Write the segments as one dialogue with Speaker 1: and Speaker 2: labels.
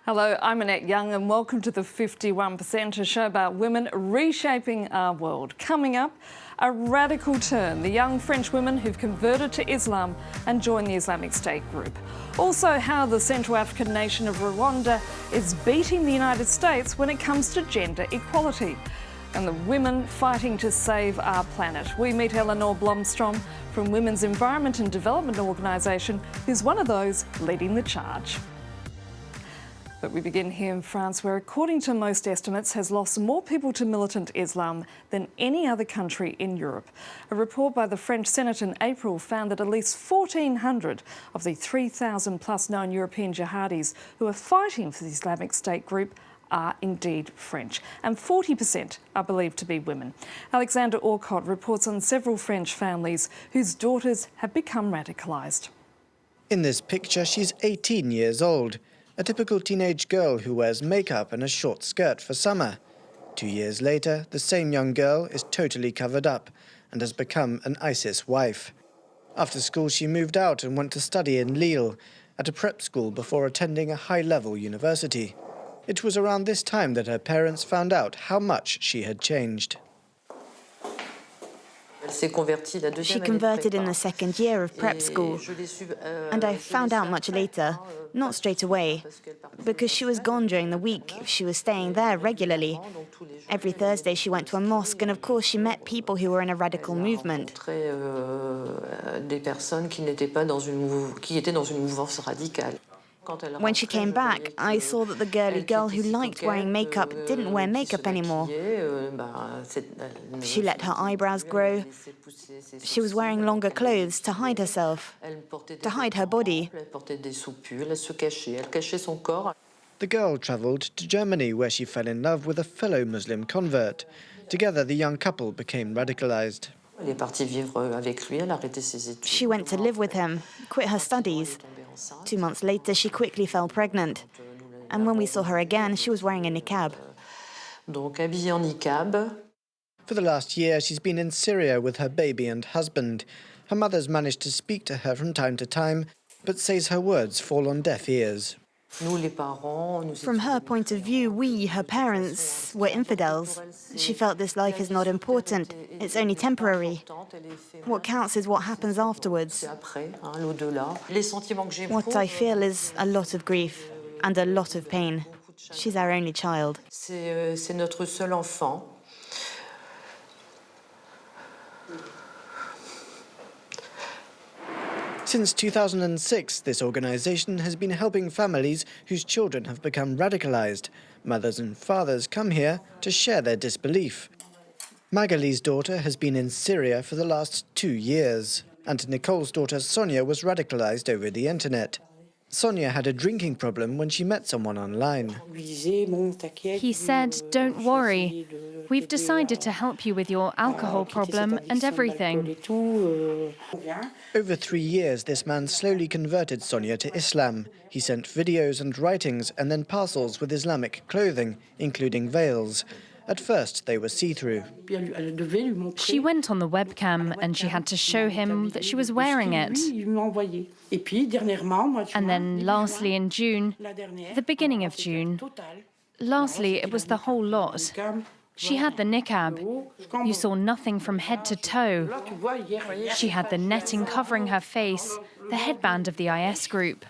Speaker 1: Hello, I'm Annette Young and welcome to the 51%, a show about women reshaping our world. Coming up, a radical turn, the young French women who've converted to Islam and joined the Islamic State Group. Also, how the Central African nation of Rwanda is beating the United States when it comes to gender equality. And the women fighting to save our planet. We meet Eleanor Blomstrom from Women's Environment and Development Organisation, who's one of those leading the charge. But we begin here in France, where, according to most estimates, has lost more people to militant Islam than any other country in Europe. A report by the French Senate in April found that at least 1,400 of the 3,000 plus known European jihadis who are fighting for the Islamic State Group are indeed French, and 40% are believed to be women. Alexander Orcott reports on several French families whose daughters have become radicalised.
Speaker 2: In this picture, she's 18 years old. A typical teenage girl who wears makeup and a short skirt for summer. 2 years later, the same young girl is totally covered up and has become an ISIS wife. After school, she moved out and went to study in Lille at a prep school before attending a high-level university. It was around this time that her parents found out how much she had changed.
Speaker 3: She converted in the second year of prep school, and I found out much later, not straight away, because she was gone during the week. She was staying there regularly. Every Thursday she went to a mosque, and of course she met people who were in a radical movement. When she came back, I saw that the girly girl who liked wearing makeup didn't wear makeup anymore. She let her eyebrows grow. She was wearing longer clothes to hide herself, to hide her body.
Speaker 2: The girl travelled to Germany, where she fell in love with a fellow Muslim convert. Together, the young couple became radicalised.
Speaker 3: She went to live with him, quit her studies. 2 months later, she quickly fell pregnant. And when we saw her again, she was wearing a niqab.
Speaker 2: For the last year, she's been in Syria with her baby and husband. Her mother's managed to speak to her from time to time, but says her words fall on deaf ears.
Speaker 3: From her point of view, we, her parents, were infidels. She felt this life is not important, it's only temporary. What counts is what happens afterwards. What I feel is a lot of grief and a lot of pain. She's our only child.
Speaker 2: Since 2006, this organisation has been helping families whose children have become radicalised. Mothers and fathers come here to share their disbelief. Magali's daughter has been in Syria for the last 2 years, and Nicole's daughter Sonia was radicalised over the internet. Sonia had a drinking problem when she met someone online.
Speaker 4: He said, "Don't worry. We've decided to help you with your alcohol problem and everything."
Speaker 2: Over 3 years, this man slowly converted Sonia to Islam. He sent videos and writings and then parcels with Islamic clothing, including veils. At first, they were see-through.
Speaker 4: She went on the webcam and she had to show him that she was wearing it. And then lastly in June, the beginning of June, lastly it was the whole lot. She had the niqab. You saw nothing from head to toe. She had the netting covering her face, the headband of the IS group,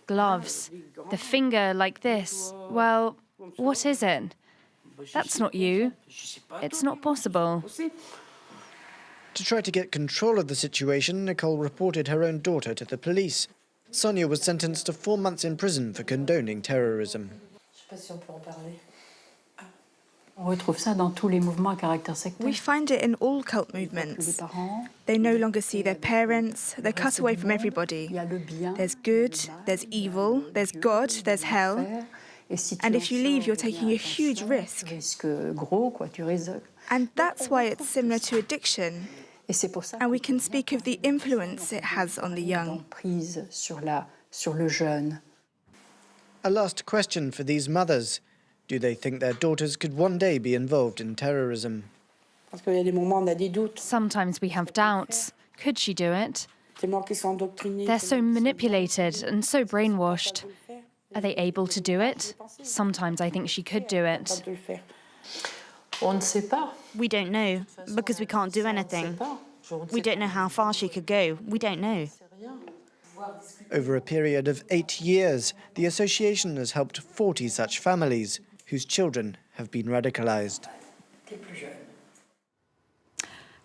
Speaker 4: gloves, the finger like this. Well, what is it? That's not you. It's not possible.
Speaker 2: To try to get control of the situation, Nicole reported her own daughter to the police. Sonia was sentenced to 4 months in prison for condoning terrorism.
Speaker 5: We find it in all cult movements. They no longer see their parents, they're cut away from everybody. There's good, there's evil, there's God, there's hell. And if you leave, you're taking a huge risk. And that's why it's similar to addiction. And we can speak of the influence it has on the young.
Speaker 2: A last question for these mothers. Do they think their daughters could one day be involved in terrorism?
Speaker 4: Sometimes we have doubts. Could she do it? They're so manipulated and so brainwashed. Are they able to do it? Sometimes I think she could do it.
Speaker 3: We don't know, because we can't do anything. We don't know how far she could go. We don't know.
Speaker 2: Over a period of 8 years, the association has helped 40 such families whose children have been radicalized.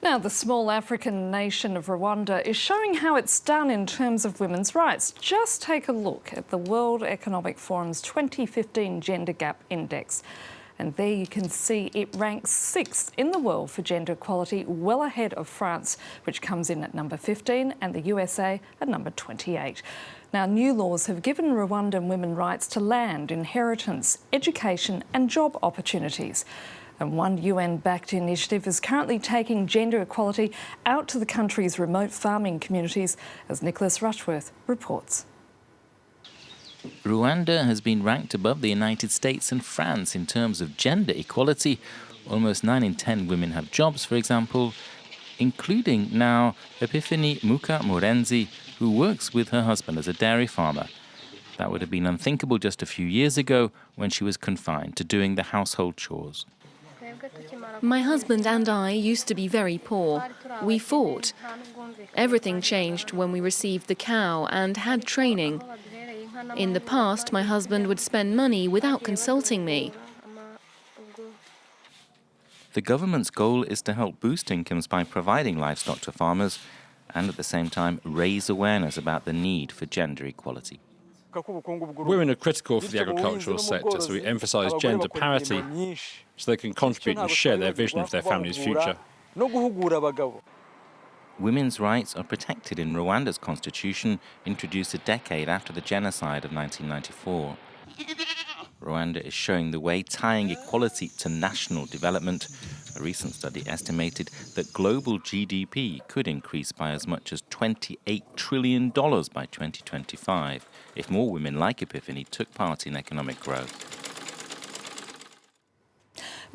Speaker 1: Now, the small African nation of Rwanda is showing how it's done in terms of women's rights. Just take a look at the World Economic Forum's 2015 Gender Gap Index. And there you can see it ranks 6th in the world for gender equality, well ahead of France, which comes in at number 15, and the USA at number 28. Now, new laws have given Rwandan women rights to land, inheritance, education and job opportunities. And one UN-backed initiative is currently taking gender equality out to the country's remote farming communities, as Nicholas Rushworth reports.
Speaker 6: Rwanda has been ranked above the United States and France in terms of gender equality. Almost 9 in 10 women have jobs, for example, including now Epiphany Muka Murenzi, who works with her husband as a dairy farmer. That would have been unthinkable just a few years ago when she was confined to doing the household chores.
Speaker 7: My husband and I used to be very poor. We fought. Everything changed when we received the cow and had training. In the past, my husband would spend money without consulting me.
Speaker 6: The government's goal is to help boost incomes by providing livestock to farmers and at the same time raise awareness about the need for gender equality.
Speaker 8: Women are critical for the agricultural sector, so we emphasise gender parity so they can contribute and share their vision of their family's future.
Speaker 6: Women's rights are protected in Rwanda's constitution, introduced a decade after the genocide of 1994. Rwanda is showing the way, tying equality to national development. A recent study estimated that global GDP could increase by as much as $28 trillion by 2025 if more women like Epiphany took part in economic growth.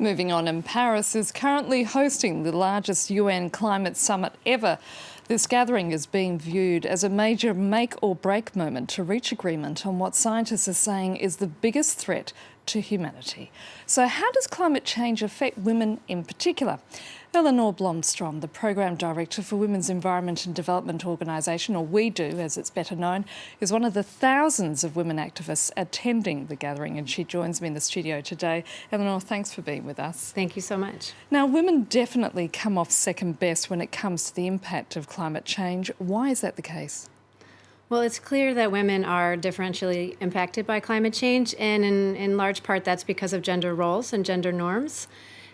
Speaker 1: Moving on, and Paris is currently hosting the largest UN climate summit ever. This gathering is being viewed as a major make-or-break moment to reach agreement on what scientists are saying is the biggest threat to humanity. So how does climate change affect women in particular? Eleanor Blomstrom, the Program Director for Women's Environment and Development Organisation, or WeDo as it's better known, is one of the thousands of women activists attending the gathering, and she joins me in the studio today. Eleanor, thanks for being with us.
Speaker 9: Thank you so much.
Speaker 1: Now, women definitely come off second best when it comes to the impact of climate change. Why is that the case?
Speaker 9: Well, it's clear that women are differentially impacted by climate change, and in large part that's because of gender roles and gender norms.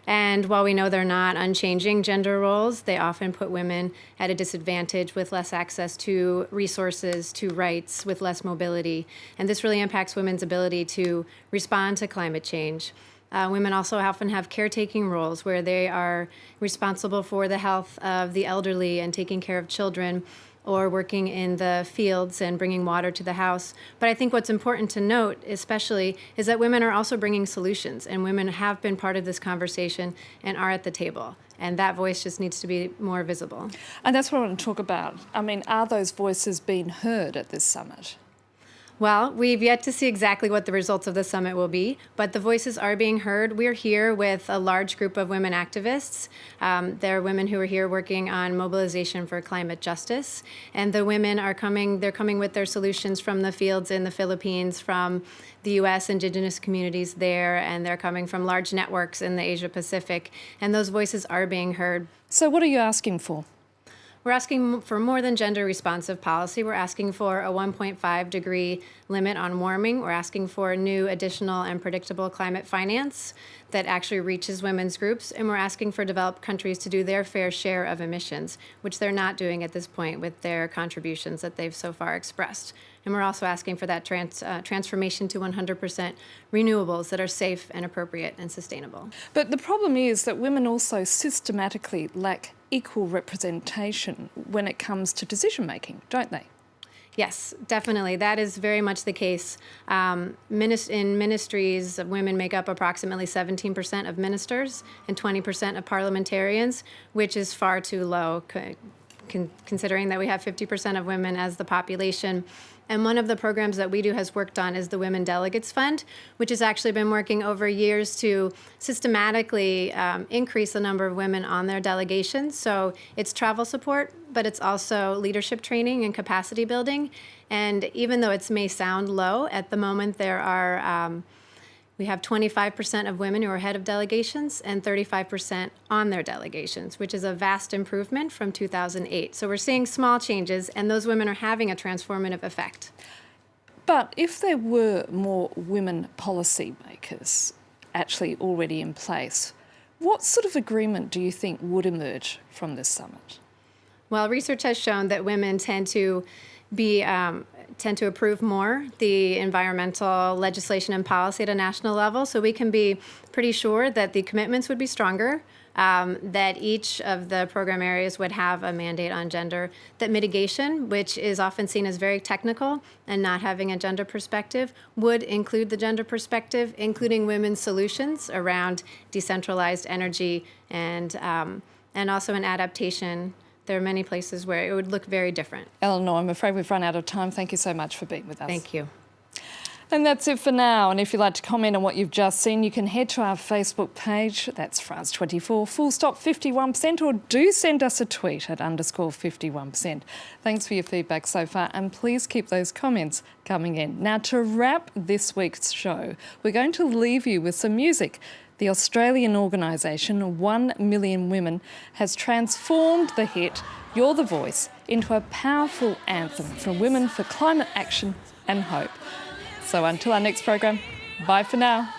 Speaker 9: And while we know they're not unchanging gender roles, they often put women at a disadvantage with less access to resources, to rights, with less mobility. And this really impacts women's ability to respond to climate change. Women also often have caretaking roles where they are responsible for the health of the elderly and taking care of children, or working in the fields and bringing water to the house. But I think what's important to note, especially, is that women are also bringing solutions, and women have been part of this conversation and are at the table. And that voice just needs to be more visible.
Speaker 1: And that's what I want to talk about. I mean, are those voices being heard at this summit?
Speaker 9: Well, we've yet to see exactly what the results of the summit will be, but the voices are being heard. We're here with a large group of women activists. There are women who are here working on mobilization for climate justice, and the women are coming, they're coming with their solutions from the fields in the Philippines, from the U.S. indigenous communities there, and they're coming from large networks in the Asia Pacific, and those voices are being heard.
Speaker 1: So what are you asking for?
Speaker 9: We're asking for more than gender-responsive policy. We're asking for a 1.5-degree limit on warming. We're asking for new, additional, and predictable climate finance that actually reaches women's groups. And we're asking for developed countries to do their fair share of emissions, which they're not doing at this point with their contributions that they've so far expressed. And we're also asking for that transformation to 100% renewables that are safe and appropriate and sustainable.
Speaker 1: But the problem is that women also systematically lack equal representation when it comes to decision-making, don't they?
Speaker 9: Yes, definitely. That is very much the case. In ministries, women make up approximately 17% of ministers and 20% of parliamentarians, which is far too low considering that we have 50% of women as the population. And one of the programs that we do has worked on is the Women Delegates Fund, which has actually been working over years to systematically increase the number of women on their delegations. So it's travel support, but it's also leadership training and capacity building. And even though it may sound low, at the moment there are we have 25% of women who are head of delegations and 35% on their delegations, which is a vast improvement from 2008. So we're seeing small changes, and those women are having a transformative effect.
Speaker 1: But if there were more women policymakers actually already in place, what sort of agreement do you think would emerge from this summit?
Speaker 9: Well, research has shown that women tend to approve more the environmental legislation and policy at a national level. So we can be pretty sure that the commitments would be stronger, that each of the program areas would have a mandate on gender, that mitigation, which is often seen as very technical and not having a gender perspective, would include the gender perspective, including women's solutions around decentralized energy and also an adaptation. There are many places where it would look very different.
Speaker 1: Eleanor, I'm afraid we've run out of time. Thank you so much for being with us.
Speaker 9: Thank you.
Speaker 1: And that's it for now. And if you'd like to comment on what you've just seen, you can head to our Facebook page. That's France24, 51%, or do send us a tweet at _51%. Thanks for your feedback so far, and please keep those comments coming in. Now, to wrap this week's show, we're going to leave you with some music. The Australian organisation 1 Million Women has transformed the hit You're the Voice into a powerful anthem from women for climate action and hope. So until our next program, bye for now.